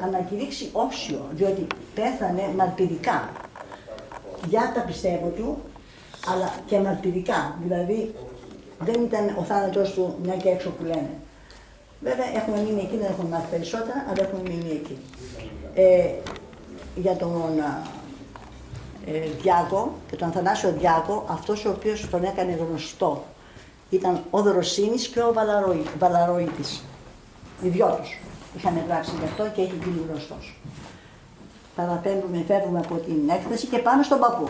ανακηρύξει όσιο, διότι πέθανε μαρτυρικά για τα πιστεύω του, αλλά και μαρτυρικά, δηλαδή δεν ήταν ο θάνατος του μια και έξω που λένε. Βέβαια έχουμε μείνει εκεί, δεν έχουμε μάθει περισσότερα, αλλά έχουμε μείνει εκεί. Για τον Διάκο και τον Αθανάσιο Διάκο, αυτός ο οποίος τον έκανε γνωστό ήταν ο Δροσίνης και ο Βαλαροίτης. Οι δυο τους είχαν γράψει γι' αυτό και έχει γίνει γνωστός. Παραπέμπουμε, φεύγουμε από την έκθεση και πάμε στον παππού.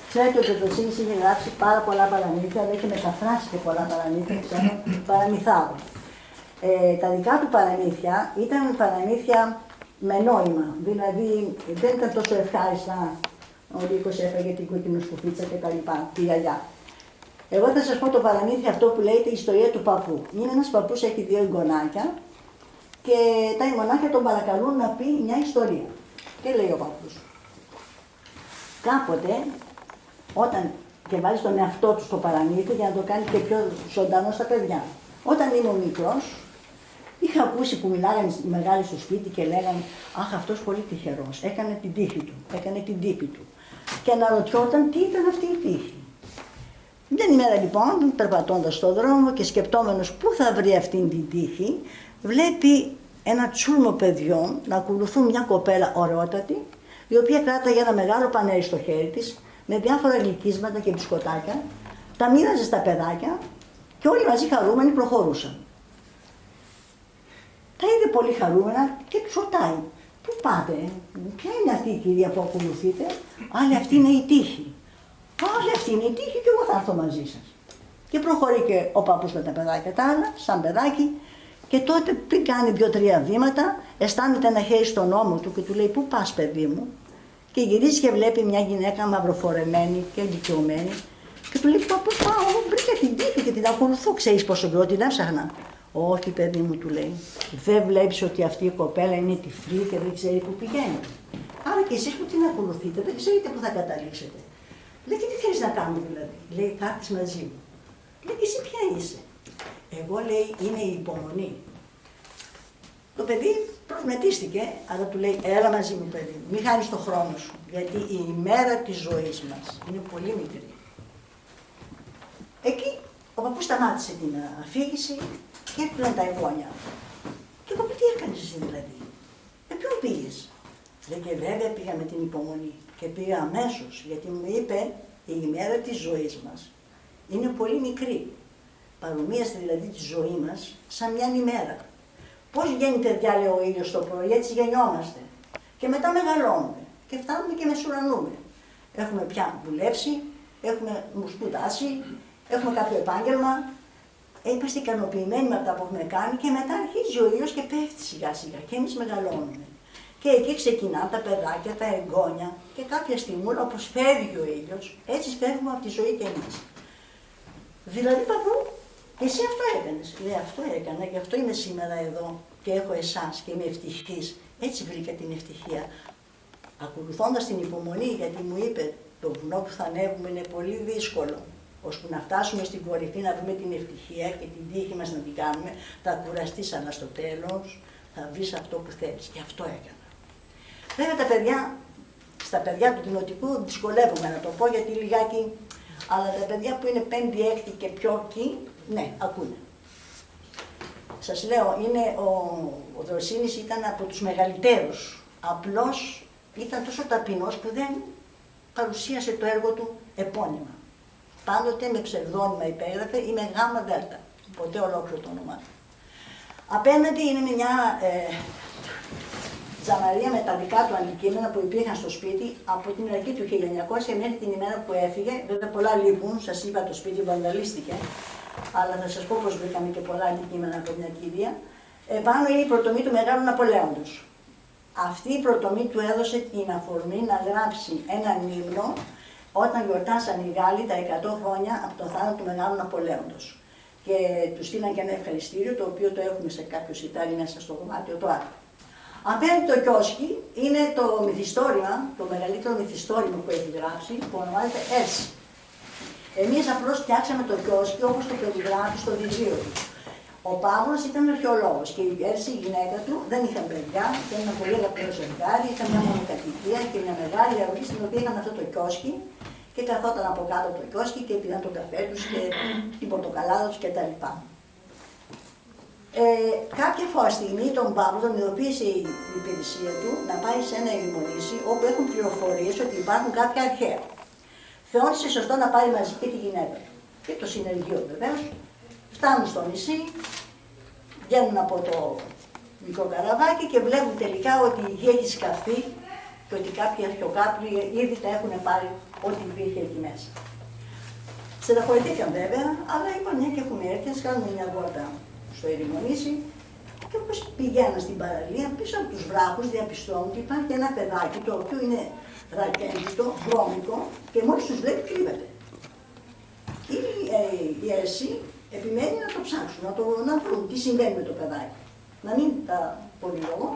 Ξέρετε ότι ο Δροσίνης είχε γράψει πάρα πολλά παραμύθια, αλλά είχε μεταφράσει και πολλά παραμύθια, ξέρω, παραμυθάω. Τα δικά του παραμύθια ήταν παραμύθια με νόημα, δηλαδή δεν ήταν τόσο ευχάριστα. Ο Λύκος έφαγε την κοκκινοσκουφίτσα και τα λοιπά, τη γυαλιά. Εγώ θα σας πω το παραμύθι αυτό που λέγεται η ιστορία του παππού. Είναι ένας παππούς, έχει δύο εγγονάκια και τα εγγονάκια τον παρακαλούν να πει μια ιστορία. Και λέει ο παππούς. Κάποτε, όταν και βάζει τον εαυτό του στο παραμύθι για να το κάνει και πιο ζωντανό στα παιδιά. Όταν ήμουν μικρός, είχα ακούσει που μιλάγανε οι μεγάλοι στο σπίτι και λέγανε «Αχ, αυτός πολύ τυχερός, έκανε την τύχη του, έκανε την τύχη του». Και αναρωτιόταν τι ήταν αυτή η τύχη. Μια ημέρα λοιπόν, περπατώντας στον δρόμο και σκεπτόμενος πού θα βρει αυτήν την τύχη, βλέπει ένα τσούλμο παιδιών να ακολουθούν μια κοπέλα ωραιότατη, η οποία κράταγε ένα μεγάλο πανέρι στο χέρι της, με διάφορα γλυκίσματα και μπισκοτάκια, τα μοίραζε στα παιδάκια και όλοι μαζί χαρούμενοι προχωρούσαν. Τα είδε πολύ χαρούμενα και τους ρωτάει, πού πάτε, ποια είναι αυτή η κυρία που ακολουθείτε, άλλη αυτή είναι η τύχη. Άλλη αυτή είναι η τύχη και εγώ θα έρθω μαζί σας. Και προχωρεί και ο παππούς με τα παιδάκια τα άλλα, σαν παιδάκι, και τότε πριν κάνει 2-3 βήματα, αισθάνεται ένα χέρι στον ώμο του και του λέει, πού πας παιδί μου, και γυρίζει και βλέπει μια γυναίκα μαυροφορεμένη και ηλικιωμένη και του λέει, παππού πάω, βρήκα την τύχη και την ακολουθώ, ξέρεις πόσο καιρό την έψαχνα. Όχι παιδί μου, του λέει, δεν βλέπεις ότι αυτή η κοπέλα είναι τυφλή και δεν ξέρει που πηγαίνει. Άρα και εσείς που την ακολουθείτε δεν ξέρετε που θα καταλήξετε. Λέει, και τι θέλεις να κάνουμε δηλαδή. Λέει, θα έρθεις μαζί μου. Λέει, και εσύ ποια είσαι. Εγώ, λέει, είναι η υπομονή. Το παιδί προσμετίστηκε, αλλά του λέει, έλα μαζί μου παιδί, μην χάνεις τον χρόνο σου, γιατί η ημέρα της ζωής μας είναι πολύ μικρή. Εκεί ο παππούς σταμάτησε την αφήγηση και έπαιρνε τα εγγόνια. Και παππού, τι έκανες εσύ δηλαδή, με ποιον πήγες. Λέει, και βέβαια πήγα με την υπομονή και πήγα αμέσως, γιατί μου είπε η ημέρα της ζωής μας είναι πολύ μικρή. Παρομοίαστε δηλαδή τη ζωή μας σαν μια ημέρα. Πώς βγαίνει παιδιά, λέει, ο ήλιος το πρωί, έτσι γεννιόμαστε. Και μετά μεγαλώνουμε και φτάνουμε και μεσουρανούμε. Έχουμε πια δουλέψει, έχουμε σπουδάσει, έχουμε κάποιο επάγγελμα. Είμαστε ικανοποιημένοι με αυτά που έχουμε κάνει και μετά αρχίζει ο ήλιος και πέφτει σιγά σιγά και εμείς μεγαλώνουμε. Και εκεί ξεκινά τα παιδάκια, τα εγγόνια και κάποια στιγμή, όπως φεύγει ο ήλιος, έτσι φεύγουμε από τη ζωή και εμείς. Δηλαδή, παππού, εσύ αυτό έκανες. Λέει, αυτό έκανα, γι' αυτό είμαι σήμερα εδώ και έχω εσάς και είμαι ευτυχής. Έτσι βρήκα την ευτυχία. Ακολουθώντας την υπομονή, γιατί μου είπε, το βουνό που θα ανέβουμε είναι πολύ δύσκολο. Ώσπου να φτάσουμε στην κορυφή να βρούμε την ευτυχία και την τύχη μας να την κάνουμε, θα κουραστείς, αλλά στο τέλος θα βρεις αυτό που θέλεις. Και αυτό έκανα. Βέβαια τα παιδιά, στα παιδιά του δημοτικού δυσκολεύομαι να το πω γιατί λιγάκι, αλλά τα παιδιά που είναι 5η, 6η και πιο εκεί, ναι, ακούνε. Σας λέω, ο Δροσίνης ήταν από τους μεγαλύτερους, απλώς ήταν τόσο ταπεινός που δεν παρουσίασε το έργο του επώνυμα. Πάντοτε με ψευδόνυμα υπέγραφε ή με γάμα δέλτα, ποτέ ολόκληρο το όνομά του. Απέναντι είναι μια τζαμαρία με τα δικά του αντικείμενα που υπήρχαν στο σπίτι από την αρχή του 1900 μέχρι την ημέρα που έφυγε. Βέβαια πολλά λείπουν, σας είπα το σπίτι βανδαλίστηκε, αλλά θα σας πω πως βρήκαμε και πολλά αντικείμενα από την ακρίβεια. Πάνω είναι η πρωτομή του Μεγάλου Ναπολέοντος. Αυτή η πρωτομή του έδωσε την αφορμή να γράψει έναν ύμνο όταν γιορτάσαν οι Γάλλοι τα 100 χρόνια από τον θάνατο του Μεγάλου Ναπολέοντος. Και του στείλαν και ένα ευχαριστήριο, το οποίο το έχουμε σε κάποιο σιτάρι μέσα στο δωμάτιο το άλλο. Απέναντι το κιόσκι είναι το μυθιστόρημα, το μεγαλύτερο μυθιστόρημα που έχει γράψει, που ονομάζεται S. Εμείς απλώς φτιάξαμε το κιόσκι όπως το περιγράφει στο βιβλίο του. Ο Παύλος ήταν αρχαιολόγος και η Έρση, η γυναίκα του, δεν είχαν παιδιά, ήταν ένα πολύ αγαπημένο ζευγάρι, είχαν μια μονοκατοικία και μια μεγάλη αυλή στην οποία είχαν αυτό το κιόσκι και καθόταν από κάτω το κιόσκι και πήραν τον καφέ τους και την πορτοκαλάδα τους κτλ. Κάποια στιγμή τον Παύλο τον ειδοποίησε η υπηρεσία του να πάει σε ένα ερημονήσι όπου έχουν πληροφορίες ότι υπάρχουν κάποια αρχαία. Θεώρησε σωστό να πάρει μαζί και τη γυναίκα του και το συνεργείο βεβαίως. Φτάνουν στο νησί, βγαίνουν από το μικρό καραβάκι και βλέπουν τελικά ότι η γη έχει σκαφθεί και ότι κάποιοι αρχαιοκάπλοι ήδη τα έχουν πάρει ό,τι υπήρχε εκεί μέσα. Στεναχωρηθήκαν βέβαια, αλλά είπαν μια και έχουμε έρθει, ας κάνουμε μια βόλτα στο ερημονήσι και όπως πηγαίναν στην παραλία, πίσω από τους βράχους διαπιστώνουν ότι υπάρχει ένα παιδάκι το οποίο είναι ρακέντητο, βρώμικο και μόλις τους βλέπει κρύβεται. Η Έρση επιμένει να το ψάξουν, να βρουν τι συμβαίνει με το παιδάκι. Να μην τα πολυλογώ,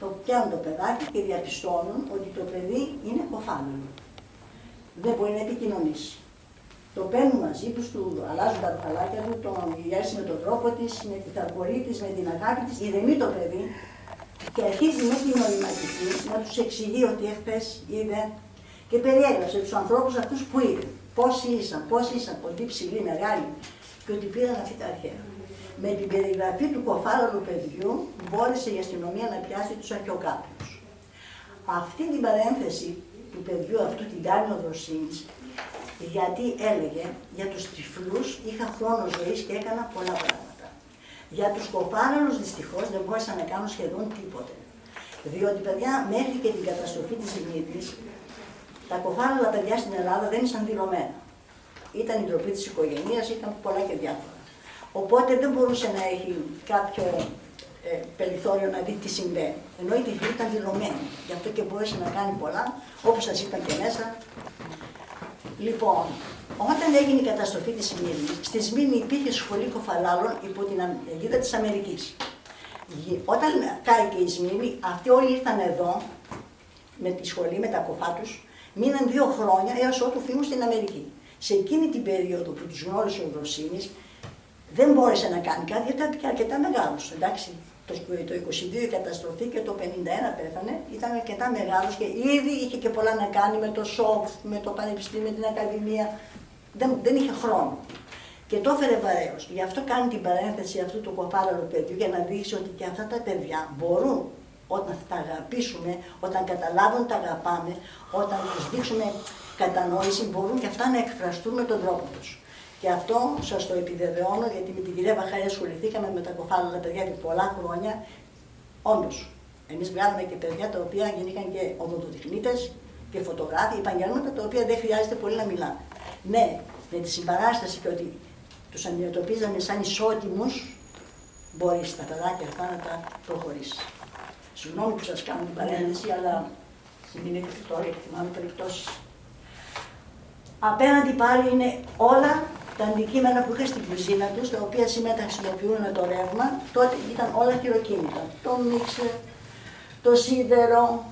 το πιάνουν το παιδάκι και διαπιστώνουν ότι το παιδί είναι κοφάλαιο. Δεν μπορεί να επικοινωνήσει. Το παίρνουν μαζί τους, του αλλάζουν τα ρουφαλάκια του, τον Έρση με τον τρόπο της, με την ταρπορή της, με την αγάπη της, ηρεμεί το παιδί και αρχίζει με την νοηματική να τους εξηγεί ότι εχθές είδε και περιέγραψε τους ανθρώπους αυτούς που είδε. Πώς ήσαν, πολύ ψηλοί, μεγάλοι και ότι πήραν αυτή τα αρχαία. Με την περιγραφή του κοφάλαλου παιδιού μπόρεσε η αστυνομία να πιάσει τους αρχαιοκάπλους. Αυτή την παρένθεση του παιδιού αυτού την κάνει ο Δροσίνης, γιατί έλεγε για τους τυφλούς είχα χρόνο ζωής και έκανα πολλά πράγματα. Για τους κοφάλαλους δυστυχώς δεν μπόρεσαν να κάνουν σχεδόν τίποτε. Διότι παιδιά μέχρι και την καταστροφή της Σμύρνης, τα κοφάλαλα παιδιά στην Ελλάδα δεν ήσαν δηλωμένα. Ήταν η ντροπή της οικογένειας, ήταν πολλά και διάφορα. Οπότε δεν μπορούσε να έχει κάποιο περιθώριο να δει τι συμβαίνει. Ενώ η τυφλή ήταν δηλωμένη. Γι' αυτό και μπορούσε να κάνει πολλά, όπως σας είπαν και μέσα. Λοιπόν, όταν έγινε η καταστροφή της Σμύρνης, στη Σμύρνη υπήρχε σχολή κοφαλάλων υπό την αιγίδα της Αμερικής. Όταν κάηκε η Σμύρνη, αυτοί όλοι ήρθαν εδώ με τη σχολή, με τα κοφά τους, μείναν 2 χρόνια έως ότου φύγουν στην Αμερική. Σε εκείνη την περίοδο που τους γνώρισε ο Δροσίνης, δεν μπόρεσε να κάνει κάτι γιατί ήταν αρκετά μεγάλος. Εντάξει, το 22 η καταστροφή και το 51 πέθανε, ήταν αρκετά μεγάλος και ήδη είχε και πολλά να κάνει με το ΣΟΚ, με το Πανεπιστήμιο, με την Ακαδημία. Δεν είχε χρόνο. Και το έφερε βαρέως. Γι' αυτό κάνει την παρένθεση αυτού του κοφάλαλου παιδιού για να δείξει ότι και αυτά τα παιδιά μπορούν όταν τα αγαπήσουμε, όταν καταλάβουν τα αγαπάμε, όταν τους δείξουμε κατανόηση, μπορούν και αυτά να εκφραστούν με τον τρόπο τους. Και αυτό σας το επιβεβαιώνω, γιατί με την κυρία Βαχάρη ασχοληθήκαμε με τα κοφάλαλα παιδιά για πολλά χρόνια. Όντως, εμείς βγάλαμε και παιδιά τα οποία γεννήκαν και οδοντοτεχνίτες και φωτογράφοι, επαγγέλματα τα οποία δεν χρειάζεται πολύ να μιλάμε. Ναι, με τη συμπαράσταση και ότι τους αντιμετωπίζαμε σαν ισότιμους, μπορείς τα παιδάκια αυτά να τα προχωρήσεις. Συγγνώμη που σας κάνω την παρένθεση, αλλά σημαίνει τώρα και θυμάμαι περιπτώσεις. Απέναντι πάλι είναι όλα τα αντικείμενα που είχα στην κουζίνα τους, τα οποία σήμερα τα χρησιμοποιούν το ρεύμα, τότε ήταν όλα χειροκίνητα. Το μίξερ, το σίδερο,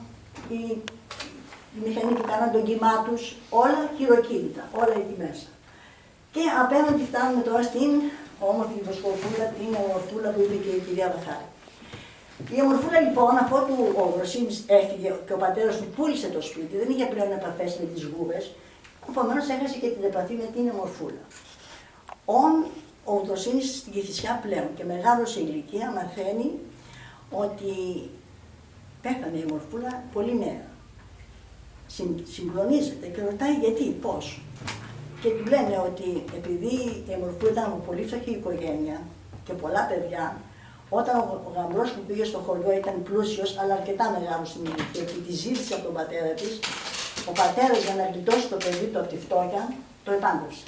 η μηχανή που κάναν τον κύμά τους, όλα χειροκίνητα, όλα εκεί μέσα. Και απέναντι φτάνουμε τώρα στην όμορφη βοσκοπούλα, την ομορφούλα που είπε και η κυρία Βαχάρη. Η ομορφούλα λοιπόν, αφού ο Δροσίνης έφυγε και ο πατέρας του πούλησε το σπίτι, δεν είχε πλέον επαφές με τις γούβες, επομένως έχασε και την επαφή με την ομορφούλα. Ο Δροσίνης στην Κηφισιά πλέον και μεγάλος σε ηλικία μαθαίνει ότι πέθανε η ομορφούλα πολύ νέα. Συγκλονίζεται και ρωτάει γιατί, πώς. Και του λένε ότι επειδή η ομορφούλα ήταν από πολύ φτωχή οικογένεια και πολλά παιδιά, όταν ο γαμπρός που πήγε στο χωριό ήταν πλούσιος, αλλά αρκετά μεγάλος στην ηλικία και τη ζήτησε από τον πατέρα της, ο πατέρας για να γλιτώσει το παιδί του από τη φτώχεια, το επάντρεψε.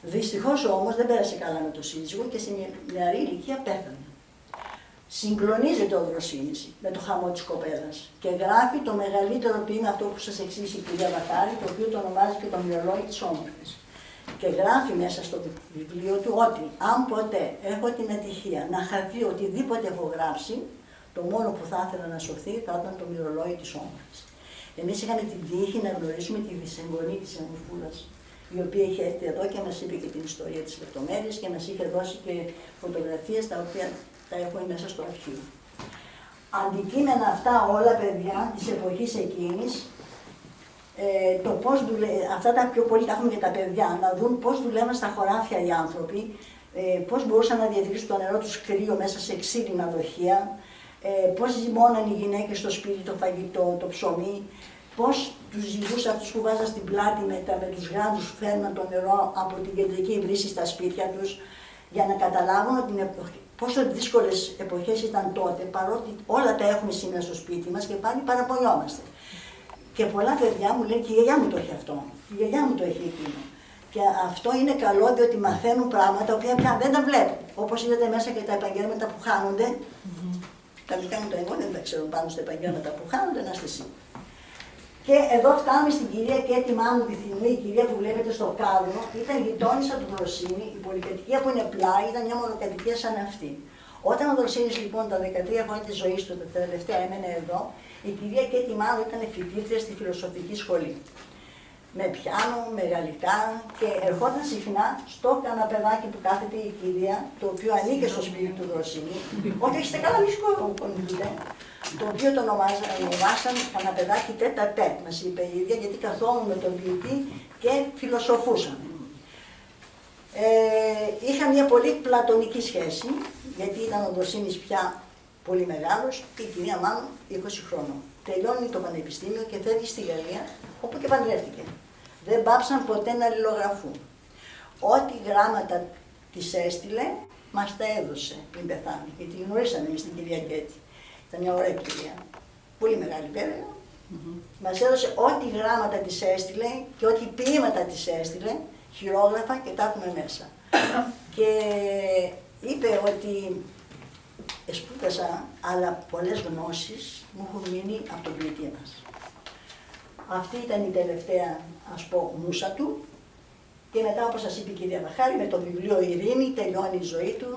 Δυστυχώς όμως δεν πέρασε καλά με τον σύζυγο και σε νεαρή ηλικία πέθανε. Συγκλονίζεται ο Δροσίνης με το χαμό της κοπέλας και γράφει το μεγαλύτερο ποίημα, αυτό που σας εξήγησε η κυρία Βαχάρη, το οποίο το ονομάζει και το μυαλόγιο της όμορφης. Και γράφει μέσα στο βιβλίο του ότι αν ποτέ έχω την ατυχία να χαθεί οτιδήποτε έχω γράψει, το μόνο που θα ήθελα να σωθεί θα ήταν το μυρολόι της όμορφης. Εμείς είχαμε την τύχη να γνωρίσουμε τη δυσεγγονή της ομορφούλας η οποία είχε έρθει εδώ και μας είπε και την ιστορία της λεπτομέρειας και μας είχε δώσει και φωτογραφίες τα οποία τα έχουμε μέσα στο αρχείο. Αντικείμενα αυτά όλα, παιδιά, της εποχής εκείνης, το πώς αυτά τα πιο πολύ τα έχουμε και τα παιδιά, να δουν πώς δουλεύαν στα χωράφια οι άνθρωποι, πώς μπορούσαν να διατηρήσουν το νερό τους κρύο μέσα σε ξύλινα δοχεία, πώς ζυμώναν οι γυναίκες στο σπίτι το φαγητό, το ψωμί, πώς τους ζυγούς αυτούς που βάζαν στην πλάτη με τους γράντους φέρναν το νερό από την κεντρική βρύση στα σπίτια τους, για να καταλάβουν ότι πόσο δύσκολες εποχές ήταν τότε, παρότι όλα τα έχουμε σήμερα στο σπίτι μας και πάλι παραπονιόμαστε. Και πολλά παιδιά μου λένε και η γιαγιά μου το έχει αυτό, η γιαγιά μου το έχει εκείνο. Και αυτό είναι καλό διότι μαθαίνουν πράγματα τα οποία πια δεν τα βλέπουν. Όπως είδατε μέσα και τα επαγγέλματα που χάνονται. Τα δικά μου τα εγώ δεν τα ξέρω πάνω στα επαγγέλματα που χάνονται, να είστε σίγουροι. Και εδώ φτάνουμε στην κυρία Κέτη Μάνου τη Θηνή, η κυρία που βλέπετε στο κάδρο, ήταν γειτόνισσα του Δροσίνη, η πολυκατοικία που είναι πλάι ήταν μια μονοκατοικία σαν αυτή. Όταν ο Δροσίνης λοιπόν τα 13 χρόνια της ζωής του, τα τελευταία έμενε εδώ, η κυρία Κέτη Μάνου ήταν φοιτήτρια στη φιλοσοφική σχολή. Με πιάνο, με γαλλικά και ερχόταν συχνά στο καναπεδάκι που κάθεται η κυρία, το οποίο ανήκε στο σπίτι του Δροσίνη. Όχι, έχετε καλά μισικό κονδύλε, το οποίο το ονομάσαν καναπεδάκι τέτα-τέτ, μας είπε η ίδια, γιατί καθόμουν με τον ποιητή και φιλοσοφούσαμε. Είχα μια πολύ πλατωνική σχέση, γιατί ήταν ο Δροσίνης πια πολύ μεγάλος και η κυρία Μάνου 20 χρόνων. Τελειώνει το πανεπιστήμιο και φεύγει στη Γαλλία, όπου και παντρεύτηκε. Δεν πάψαν ποτέ να αλληλογραφούν. Ό,τι γράμματα της έστειλε, μας τα έδωσε πριν πεθάνει. Γιατί γνωρίσαμε εμείς την κυρία Κέτη. Ήταν μια ωραία κυρία. Πολύ μεγάλη βέβαια. Μας έδωσε ό,τι γράμματα της έστειλε και ό,τι ποίηματα της έστειλε, χειρόγραφα και τα έχουμε μέσα. Και είπε ότι σπούδασα, αλλά πολλές γνώσεις μου έχουν μείνει από τον ποιητή μας. Αυτή ήταν η τελευταία, ας πω, μούσα του. Και μετά, όπως σας είπε η κυρία Βαχάρη, με το βιβλίο Ειρήνη τελειώνει η ζωή του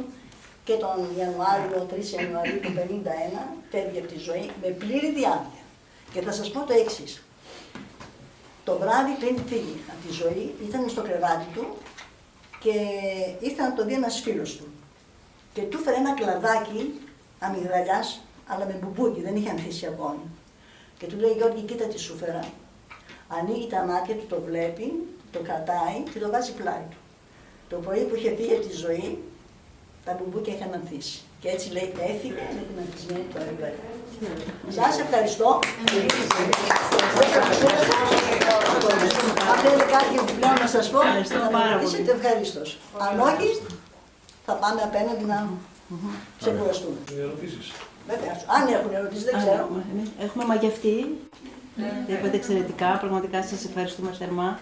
και τον Ιανουάριο, 3 Ιανουαρίου του 1951, φεύγει από τη ζωή με πλήρη διάρκεια. Και θα σας πω το εξής. Το βράδυ πριν φύγει από τη ζωή, ήταν στο κρεβάτι του και ήρθε να το δει ένας φίλος του. Και του έφερε ένα κλαδάκι αμυγδαλιάς, αλλά με μπουμπούκι, δεν είχε ανθίσει ακόμη. Και του λέει, Γιώργη, κοίτα τι σου φέρα. Ανοίγει τα μάτια του, το βλέπει, το κρατάει και το βάζει πλάι του. Το πρωί που είχε φύγει από τη ζωή, τα μπουμπούκια είχαν ανθίσει. Και έτσι λέει, έφυγε με την ανθισμένη του αεροπλάνο. Σας ευχαριστώ. Αν θέλετε κάτι επιπλέον να σας πω, να με ρωτήσετε ευχαρίστως. Αν όχι, θα πάμε απέναντι να ξεκουραστούμε. Βέβαια, αν έχουν ερωτήσεις, δεν ξέρω. Έχουμε μαγευτεί. Είπατε εξαιρετικά. Πραγματικά σας ευχαριστούμε θερμά.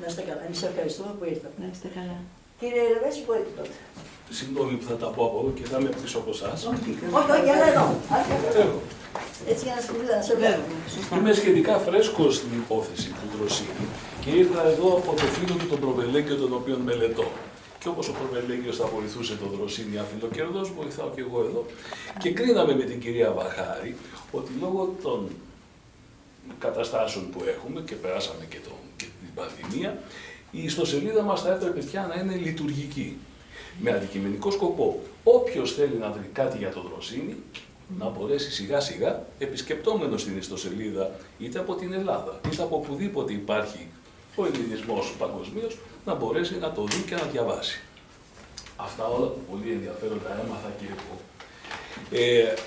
Να είστε καλά. Εμείς ευχαριστούμε που ήρθατε. Να είστε καλά. Κύριε Ρεβέση, μπορείτε τότε. Συγγνώμη που θα τα πω από εδώ και θα είμαι πίσω από εσάς. Όχι, έλα εδώ. Έτσι για να σε βλέπω. Είμαι σχετικά φρέσκος στην υπόθεση του Δροσίνη και ήρθα εδώ από το φίλο του τον Προβελέγγιο, τον οποίον μελετώ. Και όπως ο Προβελέγγιος θα βοηθούσε τον Δροσίνη αφιλοκερδός, βοηθάω και εγώ εδώ. Και κρίναμε με την κυρία Βαχάρη ότι λόγω των καταστάσεων που έχουμε και περάσαμε και την πανδημία, η ιστοσελίδα μας θα έπρεπε πια να είναι λειτουργική. Με αντικειμενικό σκοπό, όποιος θέλει να βρει κάτι για τον Δροσίνη, να μπορέσει σιγά σιγά, επισκεπτόμενος την ιστοσελίδα είτε από την Ελλάδα, είτε από οπουδήποτε υπάρχει ο ελληνισμός παγκοσμίως, να μπορέσει να το δει και να διαβάσει. Αυτά όλα που πολύ ενδιαφέροντα έμαθα και εγώ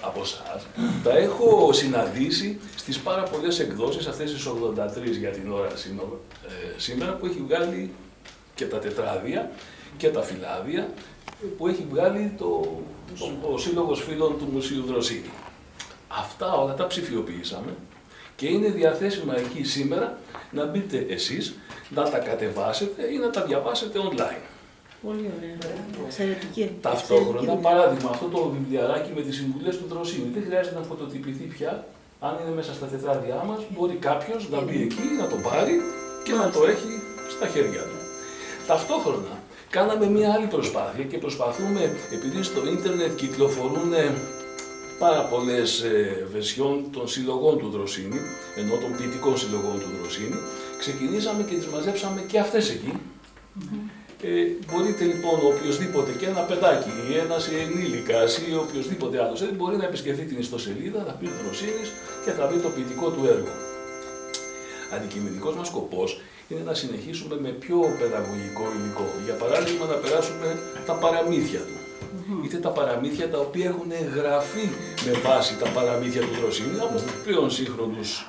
από εσάς. Τα έχω συναντήσει στις πάρα πολλές εκδόσεις, αυτές τις 83 για την ώρα σήμερα, που έχει βγάλει και τα τετράδια και τα φυλάδια, που έχει βγάλει ο Σύλλογος Φίλων του Μουσείου Δροσίνη. Αυτά όλα τα ψηφιοποιήσαμε και είναι διαθέσιμα εκεί σήμερα να μπείτε εσείς, να τα κατεβάσετε ή να τα διαβάσετε online. Πολύ ωραία. Εξαιρετική. Ταυτόχρονα, παράδειγμα, αυτό το βιβλιαράκι με τις συμβουλές του Δροσίνη δεν χρειάζεται να φωτοτυπηθεί πια. Αν είναι μέσα στα τετράδια μας, μπορεί κάποιος να μπει εκεί, να το πάρει και να το έχει στα χέρια του. Ταυτόχρονα, κάναμε μία άλλη προσπάθεια και προσπαθούμε, επειδή στο ίντερνετ κυκλοφορούν πάρα πολλές βερσιόν των συλλογών του Δροσίνη, ενώ των ποιητικών συλλογών του Δροσίνη, ξεκινήσαμε και τις μαζέψαμε και αυτές εκεί. Μπορείτε λοιπόν οποιοδήποτε, και ένα παιδάκι ή ένας ενήλικας ή οποιοδήποτε άλλος μπορεί να επισκεφθεί την ιστοσελίδα, θα πει Δροσίνης και θα δει το ποιητικό του έργο. Αντικειμενικός μας σκοπός είναι να συνεχίσουμε με πιο παιδαγωγικό υλικό. Για παράδειγμα, να περάσουμε τα παραμύθια του. Είτε τα παραμύθια τα οποία έχουν γραφεί με βάση τα παραμύθια του Δροσίνη από πλέον σύγχρονους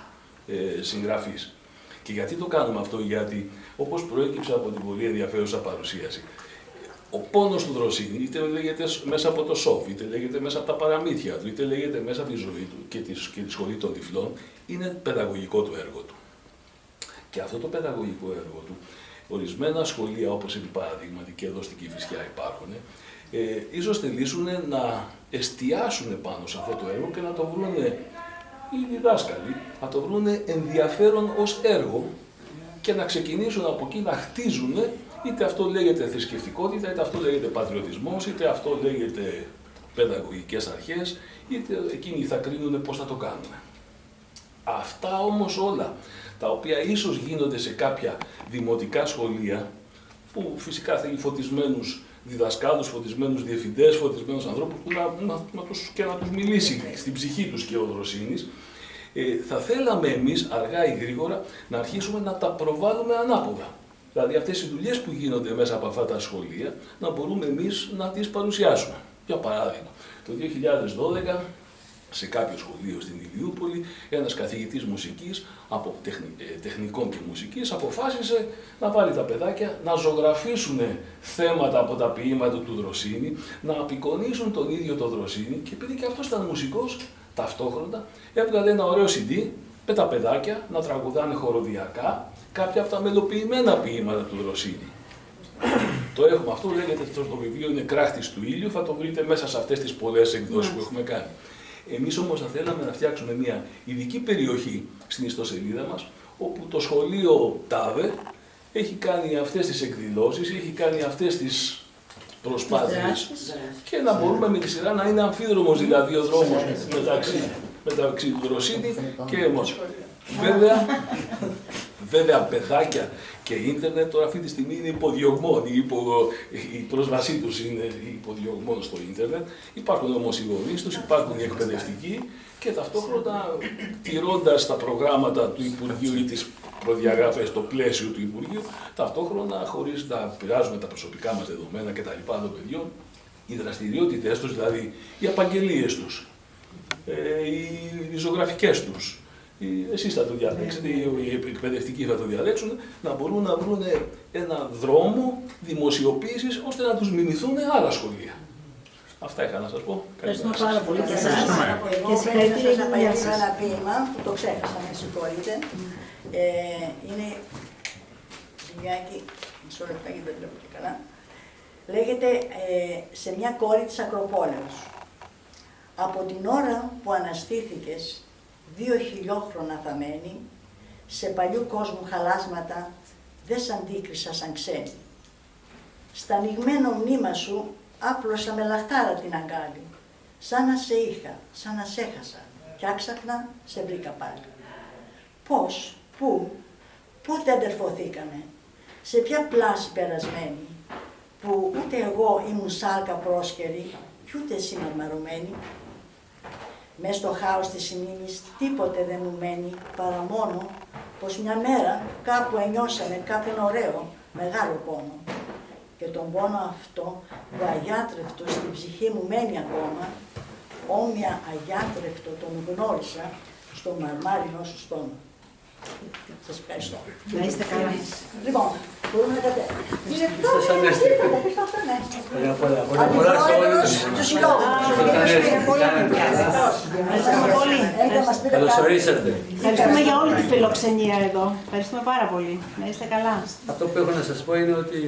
συγγραφείς. Και γιατί το κάνουμε αυτό? Γιατί, όπως προέκυψε από την πολύ ενδιαφέρουσα παρουσίαση, ο πόνος του Δροσίνη, είτε λέγεται μέσα από το σόφ, είτε λέγεται μέσα από τα παραμύθια του, είτε λέγεται μέσα από τη ζωή του και τη σχολή των τυφλών, είναι παιδαγωγικό το έργο του. Και αυτό το παιδαγωγικό έργο του, ορισμένα σχολεία, όπως επί παραδείγματι και εδώ στην Κηφισιά υπάρχουν, ίσως θελήσουν να εστιάσουν πάνω σε αυτό το έργο και να το βρουν οι διδάσκαλοι, να το βρουν ενδιαφέρον ως έργο και να ξεκινήσουν από εκεί να χτίζουν, είτε αυτό λέγεται θρησκευτικότητα, είτε αυτό λέγεται πατριωτισμός, είτε αυτό λέγεται παιδαγωγικές αρχές, είτε εκείνοι θα κρίνουν πώς θα το κάνουν. Αυτά όμως όλα, τα οποία ίσως γίνονται σε κάποια δημοτικά σχολεία, που φυσικά θέλει φωτισμένους διδασκάλους, φωτισμένους διευθυντές, φωτισμένους ανθρώπους που να τους μιλήσει στην ψυχή τους και ο Δροσίνης, θα θέλαμε εμείς αργά ή γρήγορα να αρχίσουμε να τα προβάλλουμε ανάποδα. Δηλαδή αυτές οι δουλειές που γίνονται μέσα από αυτά τα σχολεία να μπορούμε εμείς να τις παρουσιάσουμε. Για παράδειγμα, το 2012 σε κάποιο σχολείο στην Ηλιούπολη, ένας καθηγητής μουσικής, τεχνικών και μουσικής, αποφάσισε να βάλει τα παιδάκια να ζωγραφίσουν θέματα από τα ποίηματα του Δροσίνη, να απεικονίσουν τον ίδιο τον Δροσίνη, και επειδή και αυτός ήταν μουσικός, ταυτόχρονα έβγαλε ένα ωραίο CD με τα παιδάκια να τραγουδάνε χοροδιακά κάποια από τα μελοποιημένα ποίηματα του Δροσίνη. Το έχουμε αυτό, λέγεται στο βιβλίο, είναι Κράχτης του ήλιου, θα το βρείτε μέσα σε αυτές τις πολλές εκδόσεις που έχουμε κάνει. Εμείς όμως θα θέλαμε να φτιάξουμε μια ειδική περιοχή στην ιστοσελίδα μας, όπου το σχολείο ΤΑΒΕ έχει κάνει αυτές τις εκδηλώσεις, έχει κάνει αυτές τις προσπάθειες και να μπορούμε με τη σειρά να είναι αμφίδρομος, δηλαδή ο δρόμος μεταξύ του Δροσίνη και εμάς. Βέβαια παιδάκια και ίντερνετ τώρα αυτή τη στιγμή είναι υποδιωγμόνοι, η πρόσβασή τους είναι υποδιωγμόνοι στο ίντερνετ. Υπάρχουν όμως οι γονείς τους, υπάρχουν οι εκπαιδευτικοί και ταυτόχρονα τηρώντας τα προγράμματα του Υπουργείου ή τις προδιαγραφές στο πλαίσιο του Υπουργείου, ταυτόχρονα χωρίς να πειράζουμε τα προσωπικά μας δεδομένα κτλ. Των παιδιών, οι δραστηριότητες τους, δηλαδή οι απαγγελίες τους, οι ζωγραφικές τους, εσείς θα το διαλέξετε, οι εκπαιδευτικοί θα το διαλέξουν, να μπορούν να βρουν ένα δρόμο δημοσιοποίησης ώστε να τους μιμηθούν άλλα σχολεία. Αυτά είχα να σας πω. Ευχαριστούμε πάρα πολύ και εσάς. Και συγχαρητήρια για ένα ποίημα που το ξέχασα, με συγχωρείτε. Είναι Ζηλιάκη, μισό λεπτό γιατί δεν βλέπω και καλά. Λέγεται «Σε μια κόρη της Ακροπόλεως». Από την ώρα που αναστήθηκες, 2 χιλιόχρονα θαμένη, σε παλιού κόσμου χαλάσματα δεν σ' αντίκρισα σαν ξένη. Στα ανοιγμένο μνήμα σου άπλωσα με λαχτάρα την αγκάλη, σαν να σε είχα, σαν να σε έχασα, κι άξαφνα σε βρήκα πάλι. Πώς, πού, πότε αδερφωθήκαμε, σε ποια πλάση περασμένη, που ούτε εγώ ήμουν σάρκα πρόσκαιρη, κι ούτε εσύ μαρμαρωμένη. Μες στο χάος της μνήμης τίποτε δεν μου μένει, παρά μόνο πως μια μέρα κάπου ενιώσαμε κάποιον ωραίο, μεγάλο πόνο. Και τον πόνο αυτό που αγιάτρευτο στην ψυχή μου μένει ακόμα, όμοια αγιάτρευτο τον γνώρισα στο μαρμάρινο σου στόμα. Σας ευχαριστώ. Να είστε καλά. Λοιπόν, μπορούμε να κατέβουμε. Του συλλόγου. Καλώς ορίσατε. Ευχαριστούμε για όλη τη φιλοξενία εδώ. Ευχαριστούμε πάρα πολύ. Να είστε καλά. Αυτό που έχω να σας πω είναι ότι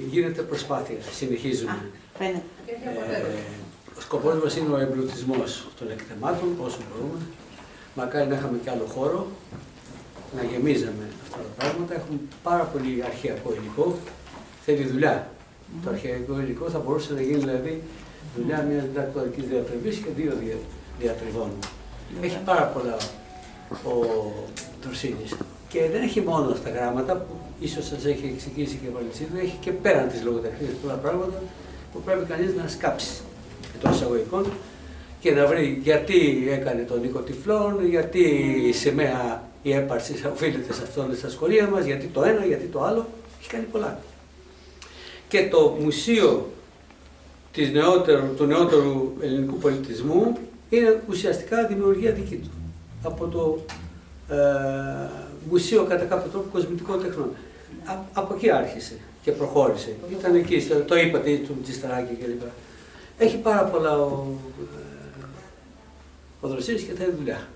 γίνεται προσπάθεια. Συνεχίζουμε. Φαίνεται. Ο σκοπός μας είναι ο εμπλουτισμός των εκθεμάτων, όσο μπορούμε. Μακάρι να είχαμε κι άλλο χώρο, να γεμίζαμε αυτά τα πράγματα. Έχουμε πάρα πολύ αρχαιακό υλικό. Θέλει δουλειά. Το αρχαιακό υλικό θα μπορούσε να γίνει δηλαδή δουλειά μιας διδακτορικής διατριβής και 2 διατριβών. Έχει πάρα πολλά ο Δροσίνης. Και δεν έχει μόνο στα γράμματα, που ίσως σας έχει εξηγήσει και η Βαλτσίδου, έχει και πέραν της λογοτεχνίας πολλά πράγματα που πρέπει κανείς να σκάψει εντός εισαγωγικών και να βρει γιατί έκανε τον Νίκο Τυφλών, γιατί η σημαία η έπαρση οφείλεται σε αυτόν στα σχολεία μας, γιατί το ένα, γιατί το άλλο. Έχει κάνει πολλά. Και το μουσείο του νεότερου ελληνικού πολιτισμού είναι ουσιαστικά δημιουργία δική του. Από το μουσείο κατά κάποιο τρόπο κοσμητικών τεχνών. Από εκεί άρχισε και προχώρησε. Ήταν εκεί, το είπατε, του Τζισταράκη κλπ. Έχει πάρα πολλά ο Δροσίνης και θέλει δουλειά.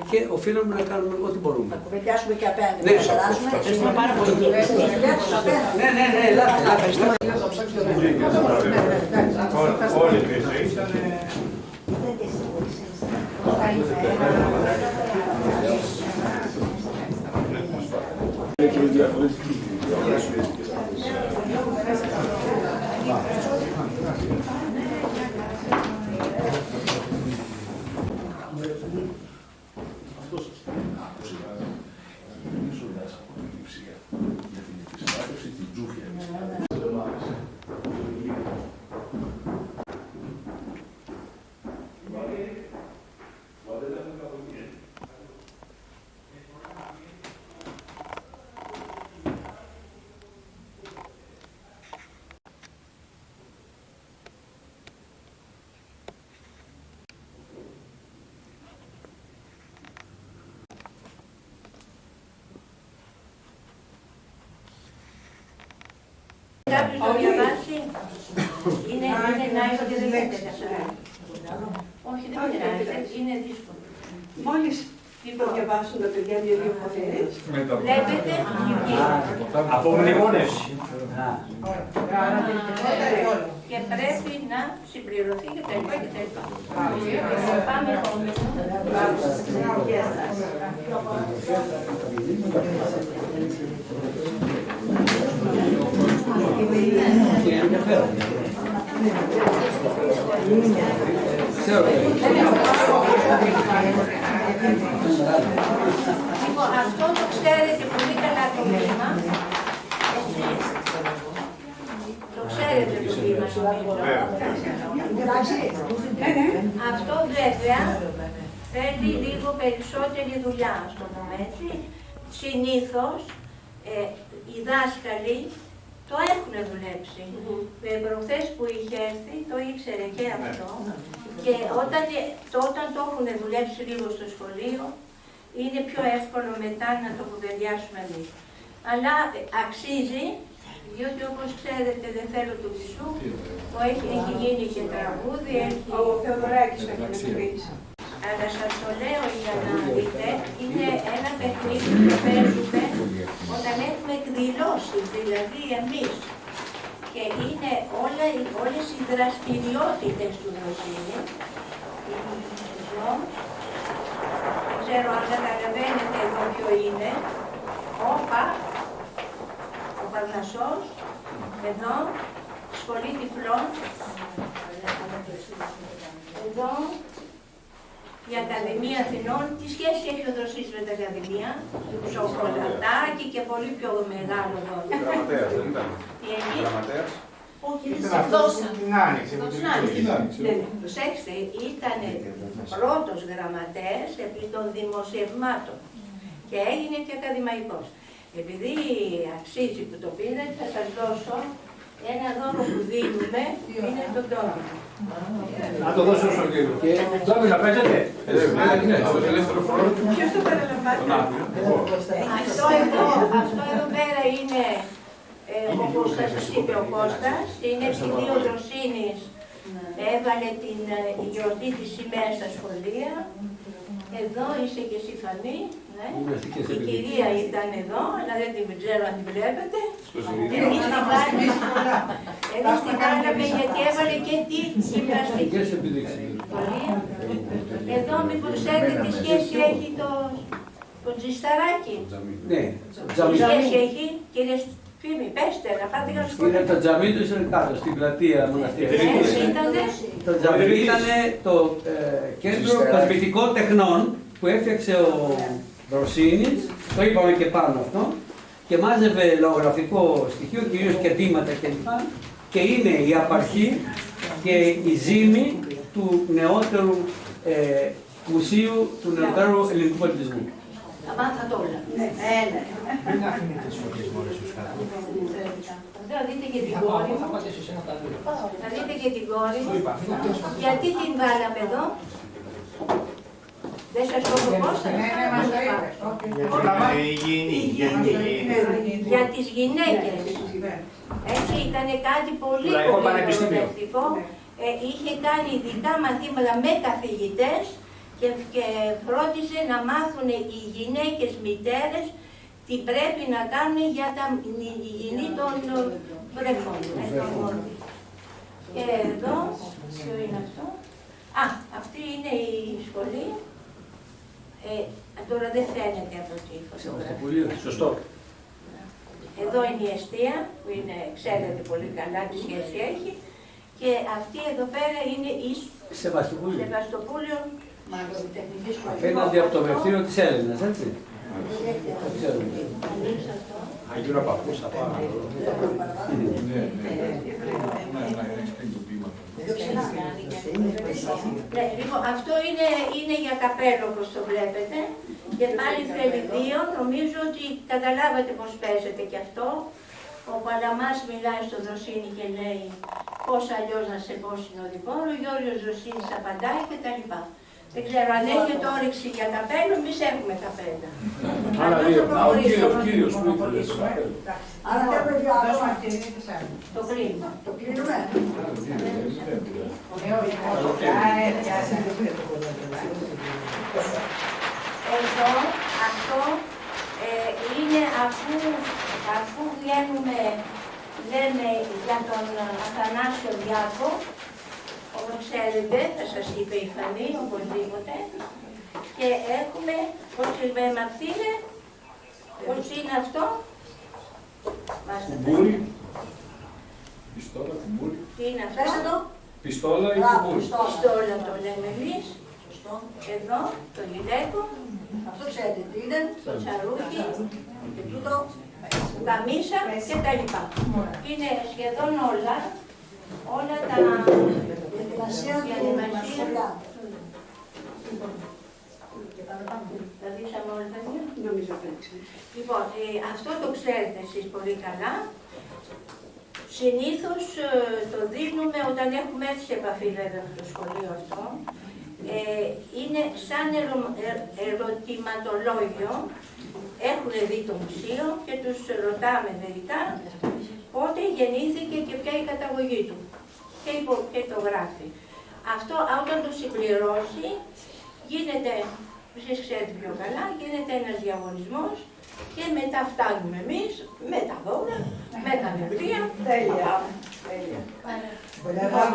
Και οφείλουμε να κάνουμε ό,τι μπορούμε. Θα κουβεντιάσουμε και απέναντι. Ναι, Ευχαριστούμε πάρα πολύ. Ναι, ελάτε. Κάποιος το διαβάσει, είναι nice και δεν λέτε όχι, δεν πειράζει, είναι δύσκολο. Μόλις το διαβάσουν τα παιδιά 2 φορές. Βλέπετε, Από μνημόνευση. και πρέπει να συμπληρωθεί και τα λοιπά και τα λοιπά. Πάμε επόμενο. Λοιπόν, αυτό το ξέρετε πολύ καλά το βήμα. Το ξέρετε το βήμα, αυτό βέβαια θέλει λίγο περισσότερη δουλειά, ας το πούμε έτσι. Συνήθως οι δάσκαλοι το έχουν δουλέψει. Προχθές που είχε έρθει το ήξερε και αυτό. Και όταν το έχουν δουλέψει λίγο στο σχολείο, είναι πιο εύκολο μετά να το κουβεντιάσουμε εμείς. Αλλά αξίζει, διότι όπως ξέρετε δεν θέλω του Χρυσού, έχει γίνει και τραγούδι, Ο Θεοδωράκης το έχει δημιουργήσει. αλλά σας το λέω για να δείτε, είναι ένα παιχνίδι που παίζουμε όταν έχουμε εκδηλώσει, δηλαδή εμείς. Και είναι όλες οι δραστηριότητες του Δροσίνη. Εδώ, δεν ξέρω αν καταλαβαίνετε εδώ ποιο είναι. Όπα, ο Παρνασσός, εδώ, σχολή τυφλών. Εδώ, η Ακαδημία Αθηνών. Τι σχέση έχει ο Δροσής με την Ακαδημία? Σοκολατάκι και πολύ πιο μεγάλο δώρο. Γραμματέας δεν ήταν? Τι έχει? Γραμματέας. Όχι, Ήταν αυτό την Άνοιξη. Προσέξτε, ήταν πρώτος γραμματέας επί των δημοσιευμάτων και έγινε και ακαδημαϊκός. Επειδή αξίζει που το πήρατε, θα σας δώσω ένα δώρο που δίνουμε, είναι το ντόμινο. Να το δώσω στον κύριο. Ντόμινο παίζετε? Ναι, στο ελεύθερο χρόνο. Ποιος το παραλαμβάνει? Αυτό εδώ πέρα είναι, όπως θα σας είπε ο Κώστας, είναι επειδή ο Δροσίνης έβαλε την γιορτή της σημαίας στα σχολεία. Εδώ είσαι και εσύ Φανή. Η κυρία ήταν εδώ, αλλά δεν την ξέρω αν την βλέπετε. Εμείς την κάναμε γιατί έβαλε και τη γυμναστική. Εδώ μήπως ξέρετε τι σχέση έχει το Τζισταράκι? Ναι, Τι σχέση έχει, κύριε Φίμη, πέστε, να πάτε για σχολείο. είναι το τζαμί του ήταν κάτω, στην πλατεία μοναστηρίου. Το τζαμί ήταν το κέντρο κοσμητικών τεχνών που έφτιαξε ο Δροσίνης το είπαμε και πάνω αυτό, και μάζευε λαογραφικό στοιχείο, κυρίως και ντύματα κλπ. Και είναι η απαρχή και η ζύμη του νεότερου μουσείου, του νεότερου ελληνικού πολιτισμού. Τα μάθατε όλα. Μην αφήνετε τις φωτιές μόνες τους κάτω. Θα δείτε και την κόρη μου. Θα δείτε και την κόρη μου. Γιατί την βάλαμε εδώ? Δεν σας το πω πώς θα για τις γυναίκες. Έτσι ήταν κάτι πολύ προοδευτικό. Είχε κάνει ειδικά μαθήματα με καθηγητές και φρόντισε να μάθουν οι γυναίκες μητέρες τι πρέπει να κάνουν για τα υγιεινή των βρεφών. Και εδώ, ποιο είναι αυτό? Α, αυτή είναι η σχολή. Τώρα δεν φαίνεται από τη φωτογραφία. Σωστό. Εδώ είναι η εστία, που είναι, ξέρετε πολύ καλά τι σχέση έχει. Και αυτή εδώ πέρα είναι η Σεβαστοπούλιο Μαγνητεχνική Σχολή. Απέναντι από το Μευτήριο της Έλενας, έτσι. Αγίου Παππούς θα πάμε. Λοιπόν, αυτό είναι για καπέλο, όπως το βλέπετε. Και πάλι θέλει δύο. Νομίζω ότι καταλάβατε πώς παίζεται και αυτό. Ο Παλαμάς μιλάει στο Δροσίνη και λέει πώς αλλιώς να σε πω συνοδοιπόρο, ο Γιώργος Δροσίνης απαντάει κτλ. Δεν ξέρω αν έχετε όρεξη για καπέλο, εμείς έχουμε καπέλα. Άρα ο κύριος που ήθελε το καπέλο. Άρα θέλουμε δύο άτομα. Το κλείνουμε. Το κλείνουμε. Εδώ, αυτό είναι αφού βγαίνουμε, λέμε για τον Αθανάσιο Διάκο, όπως ξέρετε, θα σας είπε η Φανή, οπωσδήποτε, και έχουμε, πώς με μαθαίνε, πώς είναι αυτό, Κουμπούρι, πιστόλα, κουμπούρι. τι είναι αυτό, Πιστόλα ή κουμπούρι. πιστόλα το λέμε εμείς, εδώ, το γυλαίκο, Αυτό ξέρετε τι είναι. το τσαρούκι, Και τούτο. καμίσα και τα λοιπά. Είναι σχεδόν όλα τα Διαδικασία του Μασουλιά. τα δείξαμε όλα τα δύο. Νομίζω ότι Λοιπόν, αυτό το ξέρετε εσείς πολύ καλά. Συνήθως το δίνουμε όταν έχουμε έρθει σε επαφή βέβαια με το σχολείο αυτό. Είναι σαν ερωτηματολόγιο. Έχουν δει το μουσείο και τους ρωτάμε μερικά πότε γεννήθηκε και ποια η καταγωγή του. Και το γράφει. Αυτό όταν το συμπληρώσει γίνεται, εσείς ξέρετε πιο καλά, γίνεται ένας διαγωνισμός και μετά φτάνουμε εμείς με τα δώρα, με τα βιβλία. τέλεια.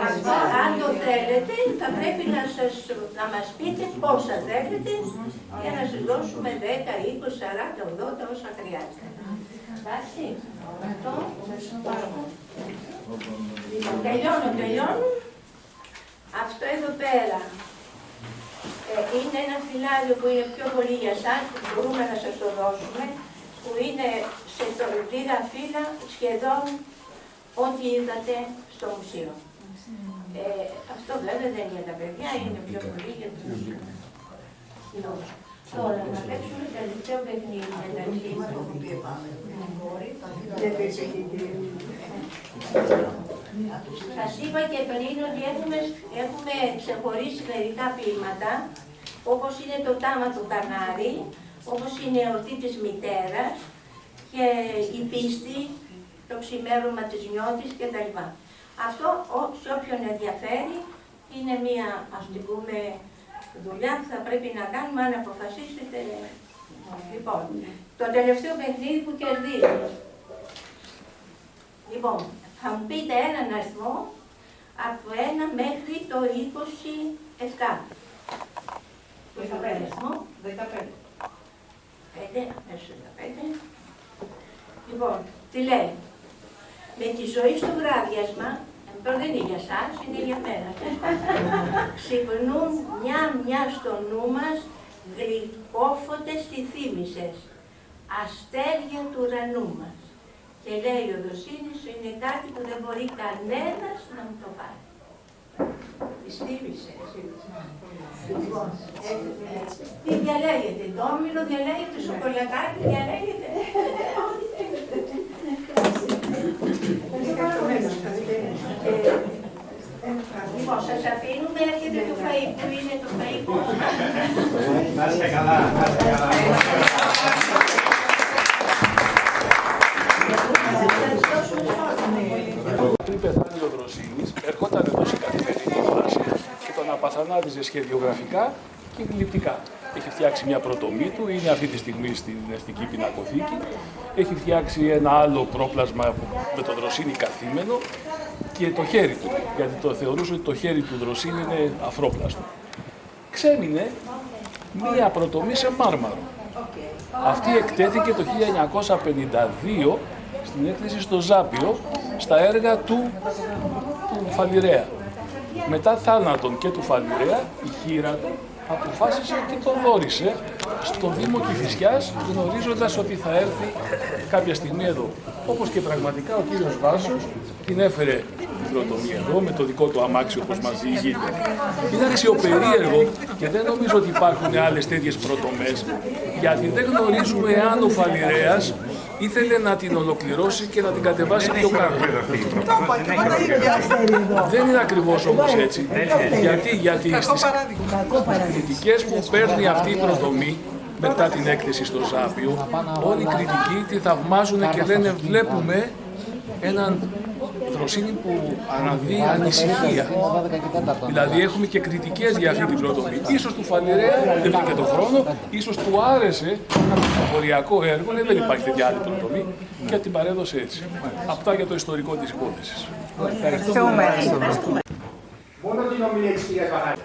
Αυτό, αν το θέλετε, θα πρέπει να μας πείτε πόσα θέλετε για να σας δώσουμε 10, 20, 40, 80, όσα χρειάζεται. Εντάξει, αυτό. Τελειώνω. Αυτό εδώ πέρα είναι ένα φυλάδιο που είναι πιο πολύ για εσάς, που μπορούμε να σας το δώσουμε, που είναι σε λίγα φύλλα σχεδόν ό,τι είδατε στο μουσείο. Αυτό βέβαια δεν είναι για τα παιδιά, είναι πιο πολύ για τους... Τώρα να παίξουμε τελευταίο παιχνίδι μεταξύ μας. Σας είπα και πριν ότι έχουμε ξεχωρίσει μερικά ποίηματα, όπως είναι το τάμα του Καρνάρι, όπως είναι η εορτή της μητέρας και η πίστη, το ξημέρωμα της νιώτης κτλ. Αυτό σε όποιον ενδιαφέρει είναι μία, ας την πούμε, δουλειά που θα πρέπει να κάνουμε αν αποφασίσετε. Λοιπόν, το τελευταίο παιχνίδι που κερδίζει. Λοιπόν, θα μου πείτε έναν αριθμό από 1 μέχρι το 27. 15. 15. Λοιπόν, τι λέει. Με τη ζωή στο βράδιασμα, αυτό δεν είναι για σας, είναι για μένα. Ξυπνούν μια στο νου μας, γλυκόφωτες τη θύμησες. αστέρια του ουρανού μας. Και λέει ο Δροσίνης, είναι κάτι που δεν μπορεί κανένας να μου το πάρει. Στήριξε. Λοιπόν, τι διαλέγετε, ντόμινο διαλέγετε, σοκολατάκι διαλέγετε. Λοιπόν, σας αφήνουμε, έρχεται το φαΐ. Πού είναι το φαΐ? Να είστε καλά, να είστε καλά. Πριν πεθάνει ο Δροσίνης, ερχόταν εδώ σε καθημερινή βάση και τον απαθανάδιζε σχεδιογραφικά και γλυπτικά. Έχει φτιάξει μια πρωτομή του, είναι αυτή τη στιγμή στην Εθνική Πινακοθήκη. Έχει φτιάξει ένα άλλο πρόπλασμα με τον Δροσίνη καθήμενο και το χέρι του, γιατί το θεωρούσε ότι το χέρι του Δροσίνη είναι αφρόπλαστο. Ξέμεινε μία πρωτομή σε μάρμαρο. Αυτή εκτέθηκε το 1952 στην έκθεση στο Ζάπιο, στα έργα του Φαλιρέα. Μετά θάνατον και του Φαλιρέα, η χείρα του αποφάσισε και το δώρισε στο Δήμο Κηφισιάς, γνωρίζοντας ότι θα έρθει κάποια στιγμή εδώ. Όπως και πραγματικά ο κύριος Βάσος την έφερε την πρωτομή εδώ με το δικό του αμάξι, όπως μας διηγείται. Είναι αξιοπερίεργο και δεν νομίζω ότι υπάρχουν άλλες τέτοιες πρωτομές, γιατί δεν γνωρίζουμε εάν ο Φαλιρέας ήθελε να την ολοκληρώσει και να την κατεβάσει πιο κάτω. Δεν είναι ακριβώς όμως έτσι. Γιατί στις κριτικές που παίρνει αυτή η πρωτομή μετά την έκθεση στο Ζάπιο, όλοι οι κριτικοί τη θαυμάζουν και λένε βλέπουμε έναν Δροσίνη που αναδύει ανησυχία. Δηλαδή έχουμε και κριτικές για αυτή την πρωτομή. Ίσως του Φαλιρέα δεν βρήκε τον χρόνο, ίσως του άρεσε ένα πληροφοριακό έργο, λέει δεν υπάρχει τέτοια άλλη πρωτομή και την παρέδωσε έτσι. Αυτά για το ιστορικό της υπόθεσης. Ευχαριστούμε. Μόνο την ομιλία της κυρίας Βαχάρη.